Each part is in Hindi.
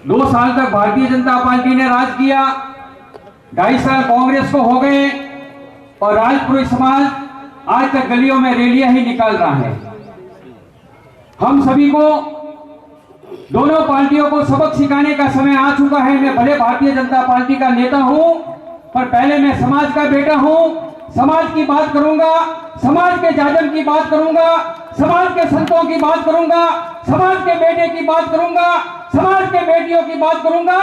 दो साल तक भारतीय जनता पार्टी ने राज किया, 2.5 साल कांग्रेस को हो गए और राजपुरोहित समाज आज तक गलियों में रैलियां ही निकाल रहा है। हम सभी को, दोनों पार्टियों को सबक सिखाने का समय आ चुका है। मैं भले भारतीय जनता पार्टी का नेता हूं, पर पहले मैं समाज का बेटा हूं। समाज की बात करूंगा, समाज के जाजम की बात करूंगा, समाज के संतों की बात करूंगा, समाज के बेटे की बात करूंगा, समाज के बेटियों की बात करूंगा।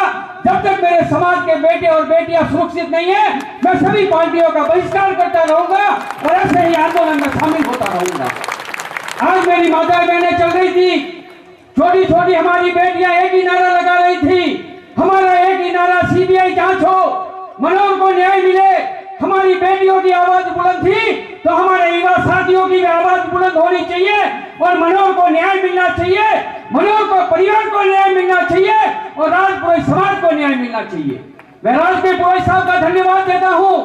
जब तक मेरे समाज के बेटे और बेटियां सुरक्षित नहीं है, मैं सभी पार्टियों का बहिष्कार करता रहूंगा और ऐसे ही आंदोलन में शामिल होता रहूंगा। आज मेरी माताएं बहनें चल रही थी, छोटी छोटी हमारी बेटियां एक ही नारा लगा रही थी, हमारा एक ही नारा, सीबीआई जांच हो, मनोहर को न्याय मिले। हमारी बेटियों की आवाज बुलंद थी तो हमारे युवा साथियों की भी आवाज बुलंद होनी चाहिए और मनोहर को न्याय मिलना चाहिए, मनोहर को परिवार को न्याय मिलना चाहिए और राजपुरोहित समाज को न्याय मिलना चाहिए। मैं राजपुरोहित साहब का धन्यवाद देता हूं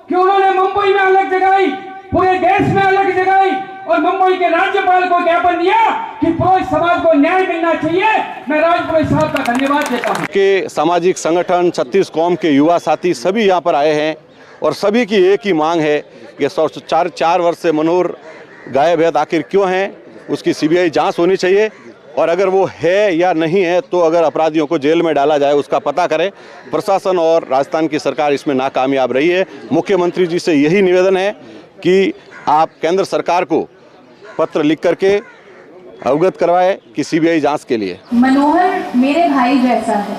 कि उन्होंने मुंबई में अलग जगाई, पूरे देश में अलग जगाई और मुंबई के राज्यपाल को ज्ञापन दिया कि पुरोहित समाज को न्याय मिलना चाहिए। मैं राजपुरोहित साहब का धन्यवाद देता हूं। के सामाजिक संगठन 36 कौम के युवा साथी सभी यहाँ पर आए हैं और सभी की एक ही मांग है कि 4 वर्ष से मनोहर गायब है, आखिर क्यों है, उसकी सीबीआई जांच होनी चाहिए और अगर वो है या नहीं है तो अगर अपराधियों को जेल में डाला जाए उसका पता करें। प्रशासन और राजस्थान की सरकार इसमें नाकामयाब रही है। मुख्यमंत्री जी से यही निवेदन है कि आप केंद्र सरकार को पत्र लिख करके अवगत करवाए कि सीबीआई जांच के लिए। मनोहर मेरे भाई जैसा है।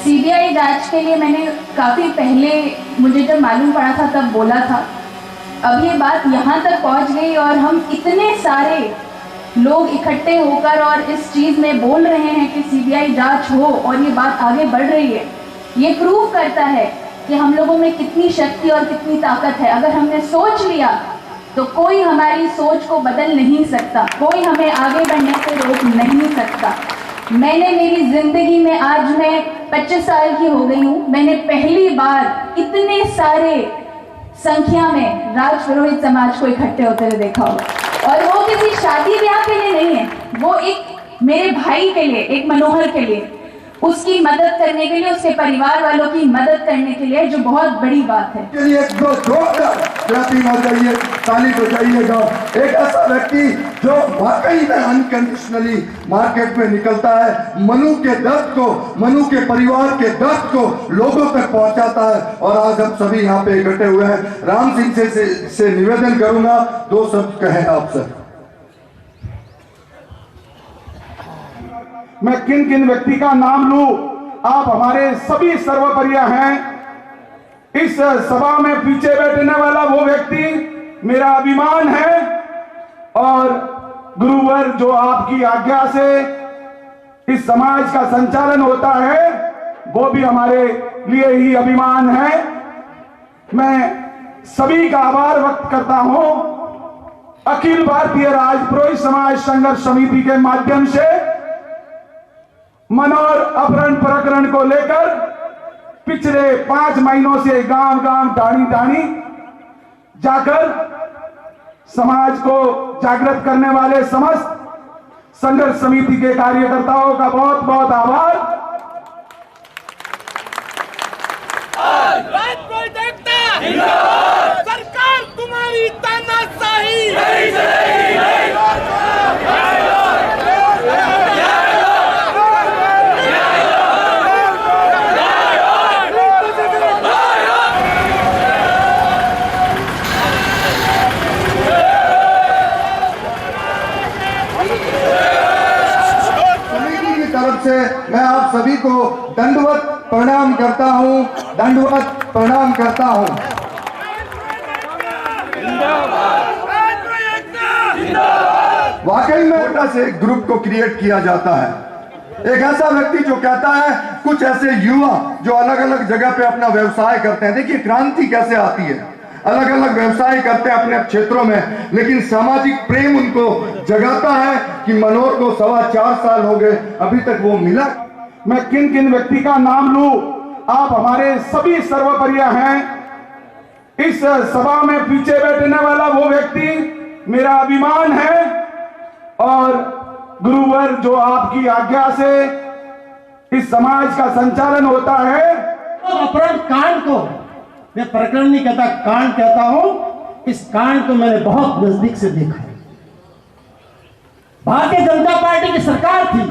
सीबीआई जांच के लिए मैंने काफ़ी पहले, मुझे जब मालूम पड़ा था तब बोला था। अब ये बात यहाँ तक पहुँच गई और हम इतने सारे लोग इकट्ठे होकर और इस चीज़ में बोल रहे हैं कि सीबीआई जांच हो और ये बात आगे बढ़ रही है। ये प्रूव करता है कि हम लोगों में कितनी शक्ति और कितनी ताकत है। अगर हमने सोच लिया तो कोई हमारी सोच को बदल नहीं सकता, कोई हमें आगे बढ़ने से रोक नहीं सकता। मैंने मेरी जिंदगी में, आज मैं 25 साल की हो गई हूँ, मैंने पहली बार इतने सारे संख्या में राजपुरोहित समाज को इकट्ठे होते हुए देखा होगा और वो किसी शादी ब्याह के लिए नहीं है, वो एक मेरे भाई के लिए, एक मनोहर के लिए, उसकी मदद करने के लिए, उसके परिवार वालों की मदद करने के लिए, जो बहुत बड़ी बात है। एक दो क्लैपिंग हो जाइए, ताली बजाइएगा। एक ऐसा व्यक्ति जो वाकई में अनकंडीशनली मार्केट में निकलता है, मनु के दर्द को, मनु के परिवार के दर्द को लोगों तक पहुंचाता है और आज हम सभी यहाँ पे इकट्ठे हुए हैं। राम सिंह से निवेदन करूंगा, 2 शब्द कहें आपसे। मैं किन किन व्यक्ति का नाम लूं, आप हमारे सभी सर्वप्रिय हैं। इस सभा में पीछे बैठने वाला वो व्यक्ति मेरा अभिमान है और गुरुवर जो आपकी आज्ञा से इस समाज का संचालन होता है वो भी हमारे लिए ही अभिमान है। मैं सभी का आभार व्यक्त करता हूं। अखिल भारतीय राजपुरोहित समाज संघर्ष समिति के माध्यम से मनोहर अपहरण प्रकरण को लेकर पिछले 5 महीनों से गांव गांव, डाणी डाणी जाकर समाज को जागृत करने वाले समस्त संघर्ष समिति के कार्यकर्ताओं का बहुत बहुत आभार। सरकार तुम्हारी तानाशाही नहीं चलेगी, से मैं आप सभी को दंडवत प्रणाम करता हूं, दंडवत प्रणाम करता हूं। वाकई में छोटा से एक ग्रुप को क्रिएट किया जाता है। एक ऐसा व्यक्ति जो कहता है, कुछ ऐसे युवा जो अलग अलग जगह पे अपना व्यवसाय करते हैं। देखिए क्रांति कैसे आती है, अलग अलग व्यवसाय करते हैं अपने क्षेत्रों में, लेकिन सामाजिक प्रेम उनको जगाता है कि मनोहर को 4.25 साल हो गए, अभी तक वो मिला। मैं किन किन व्यक्ति का नाम लूं, आप हमारे सभी सर्वप्रिय हैं। इस सभा में पीछे बैठने वाला वो व्यक्ति मेरा अभिमान है और गुरुवर जो आपकी आज्ञा से इस समाज का संचालन होता है। तो अपराध कांड को मैं प्रकरण नहीं कहता, कांड कहता हूं। इस कांड को मैंने बहुत नजदीक से देखा है। भारतीय जनता पार्टी की सरकार थी,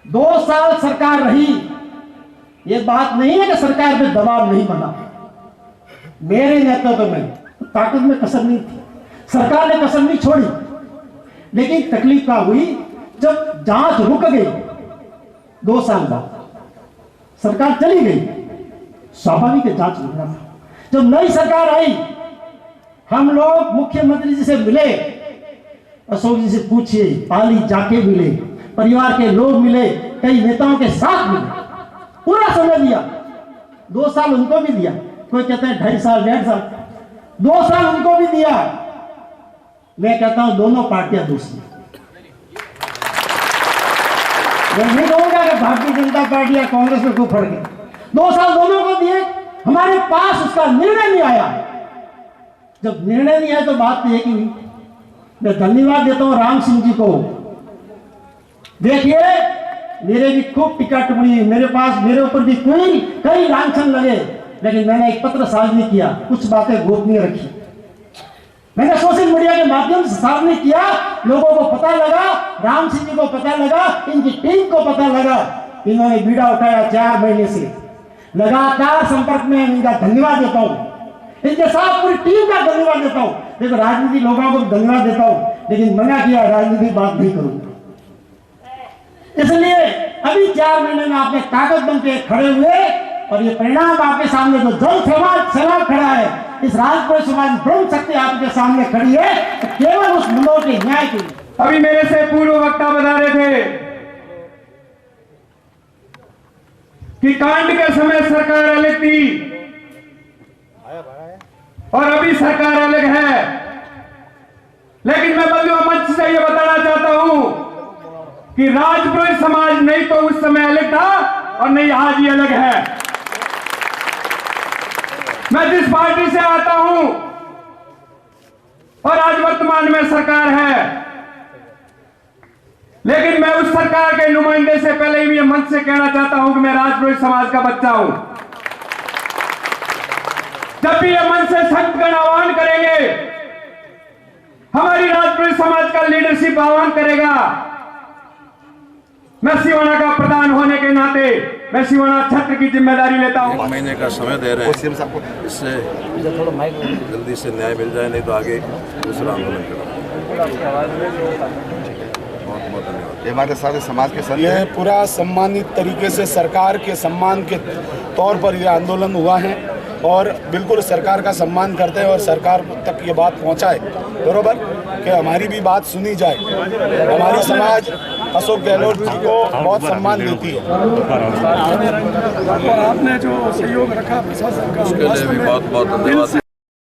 2 साल सरकार रही। ये बात नहीं है कि सरकार पे दबाव नहीं बना। मेरे नेतृत्व में ताकत में कसर नहीं थी, सरकार ने कसर नहीं छोड़ी। लेकिन तकलीफ क्या हुई जब जांच रुक गई, 2 साल बाद सरकार चली गई, स्वाभाविक है जांच रुकना था। जब नई सरकार आई, हम लोग मुख्यमंत्री जी से मिले, अशोक जी से पूछिए, पाली जाके मिले, परिवार के लोग मिले, कई नेताओं के साथ मिले, पूरा समय दिया। 2 साल उनको भी दिया, कोई कहते हैं 2.5 साल 1.5 साल, 2 साल उनको भी दिया। मैं कहता हूं दोनों पार्टियां दोषी। मैं नहीं कहूंगा कि भारतीय जनता पार्टी या कांग्रेस में खूब फर्क है। 2 साल दोनों को दिए, हमारे पास उसका निर्णय नहीं आया। जब निर्णय नहीं आया तो बात तो एक ही हुई। मैं धन्यवाद देता हूं राम सिंह जी को। देखिए, मेरे भी खूब टिका टिप्पणी, मेरे पास मेरे ऊपर भी कई लांछन लगे, लेकिन मैंने एक पत्र सार्वजनिक किया, कुछ बातें गोपनीय रखी। मैंने सोशल मीडिया के माध्यम से सार्वजनिक किया, लोगों को पता लगा, राम सिंह जी को पता लगा, इनकी टीम को पता लगा। इन्होंने बीड़ा उठाया 4 महीने से, लगातार संपर्क में। इनका धन्यवाद देता हूं, इनके साथ पूरी टीम का धन्यवाद देता हूं। देखो, राजनीतिक लोगों को धन्यवाद देता हूं, लेकिन मना किया राजनीतिक बात नहीं करूंगा। इसलिए अभी 4 महीने में आपने ताकत बन के खड़े हुए, और ये परिणाम आपके सामने जो जल सवाल खड़ा है, इस राजपुर समाज ब्रह्म शक्ति आपके सामने खड़ी है, तो केवल उस मनोज के न्याय के लिए। अभी मेरे से पूर्व वक्ता बता रहे थे कि कांड के समय सरकार अलग थी और अभी सरकार अलग है। लेकिन मैं बंधुओं मंच से यह बताना चाहता हूं कि राजपुरोहित समाज नहीं तो उस समय अलग था और नहीं आज ही अलग है। मैं जिस पार्टी से आता हूं और आज वर्तमान में सरकार है, लेकिन मैं उस सरकार के नुमाइंदे से पहले ही ये मंच से कहना चाहता हूं कि मैं राजपुरोहित समाज का बच्चा हूं। जब भी ये मंच से संतगण आह्वान करेंगे, हमारी राजपुरोहित समाज का लीडरशिप आह्वान करेगा, मैं सिवाना का प्रधान होने के नाते मैं सिवाना छत्र की जिम्मेदारी लेता हूं। 1 महीने का समय दे रहे हैं, इससे जल्दी से न्याय मिल जाए, नहीं तो आगे दूसरा आंदोलन करेंगे। बहुत धन्यवाद। ये हमारे सारे समाज के संत यह पूरा सम्मानित तरीके से सरकार के सम्मान के तौर पर यह आंदोलन हुआ है, और बिल्कुल सरकार का सम्मान करते हैं और सरकार तक ये बात पहुंचाए, बरोबर, कि हमारी भी बात सुनी जाए। हमारी समाज अशोक गहलोत जी को बहुत सम्मान देती है, और आपने जो सहयोग रखा प्रशासन का, उसके लिए भी बहुत बहुत धन्यवाद।